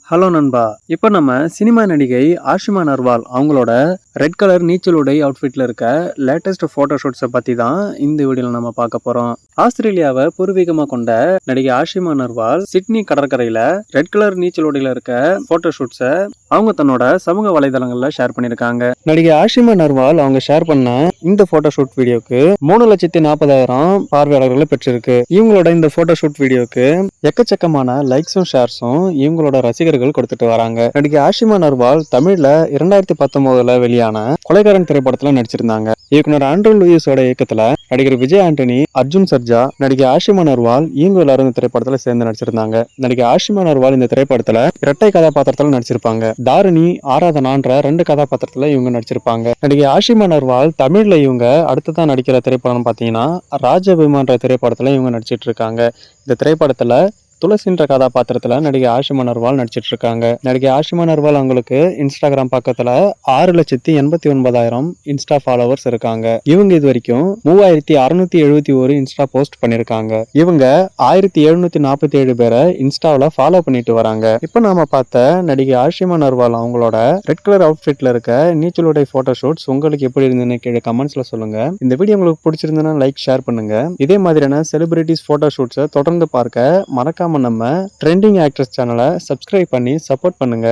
Hello நண்பா. இப்போ நம்ம சினிமா நடிகை ஆஷிமா நர்வால் அவங்களோட ரெட் கலர் நீச்சல் உடை அவுட்ஃபிட்ல இருக்க லேட்டஸ்ட் போட்டோ ஷூட்ஸை பத்தி தான் இந்த வீடியோல நம்ம பார்க்க போறோம். ஆஸ்திரேலியாவை பூர்வீகமா கொண்ட நடிகை ஆஷிமா நர்வால் சிட்னி கடற்கரையில ரெட் கலர் நீச்சல் உடையில இருக்க போட்டோ ஷூட்ஸை அவங்க தன்னோட சமூக வலைதளங்கள்ல ஷேர் பண்ணிருக்காங்க. நடிகை ஆஷிமா நர்வால் அவங்க ஷேர் பண்ண இந்த போட்டோ ஷூட் வீடியோக்கு 3,40,000 பார்வையாளர்களை பெற்றிருக்கு. இவங்களோட இந்த போட்டோ ஷூட் வீடியோக்கு எக்கச்சக்கமான லைக்ஸும் ஷேர்ஸும் இவங்களோட ரசிகர்கள் கொடுத்துட்டு வராங்க. நடிகை ஆஷிமா நர்வால் தமிழ்ல 2019 வெளியான கொலைகாரன் திரைப்படத்துல நடிச்சிருந்தாங்க. இயக்குனர் ஆண்ட்ரூ லூயிஸோட இயக்கத்துல நடிகர் விஜய் ஆண்டனி, அர்ஜுன் சர்ஜா, நடிகை ஆஷிமா நர்வால் இவங்க எல்லாரும் இந்த திரைப்படத்துல சேர்ந்து நடிச்சிருந்தாங்க. நடிகை ஆஷிமா நர்வால் இந்த திரைப்படத்துல இரட்டை கதாபாத்திரத்துல நடிச்சிருப்பாங்க. தாரிணி, ஆராதனான்ற 2 கதாபாத்திரத்துல இவங்க நடிச்சிருப்பாங்க. நடிகை ஆஷிமா நர்வால் தமிழ்ல இவங்க அடுத்ததான் நடிக்கிற திரைப்படம் பாத்தீங்கன்னா ராஜபெருமான்ற திரைப்படத்துல இவங்க நடிச்சிட்டு இருக்காங்க. இந்த திரைப்படத்துல துளசின்ற கதாபாத்திரத்துல நடிகை ஆஷிமா நர்வால் நடிச்சிட்டு இருக்காங்க. நடிகை ஆஷிமா நர்வால் அவங்களுக்கு இன்ஸ்டாகிராம் பக்கத்துல 6,89,000 இன்ஸ்டா ஃபாலோவர்ஸ் இருக்காங்க. இவங்க இது வரைக்கும் 3,671 இன்ஸ்டா போஸ்ட் பண்ணிருக்காங்க. இவங்க 1,747 பேரை இன்ஸ்டாவில ஃபாலோ பண்ணிட்டு வராங்க. இப்ப நாம பார்த்த நடிகை ஆஷிமா நர்வால் அவங்களோட ரெட் கலர் அவுட்ஃபிட்ல இருக்க நீச்சல் உடை போட்டோ ஷூட்ஸ் உங்களுக்கு எப்படி இருந்ததுன்னு கீழே கமெண்ட்ஸ்ல சொல்லுங்க. இந்த வீடியோ உங்களுக்கு பிடிச்சிருந்ததுன்னா லைக், ஷேர் பண்ணுங்க. இதே மாதிரியான செலிபிரிட்டிஸ் போட்டோ ஷூட்ஸை தொடர்ந்து பார்க்க மறக்காம நம்ம ட்ரெண்டிங் ஆக்ட்ரஸ் சேனலை சப்ஸ்கிரைப் பண்ணி சப்போர்ட் பண்ணுங்க.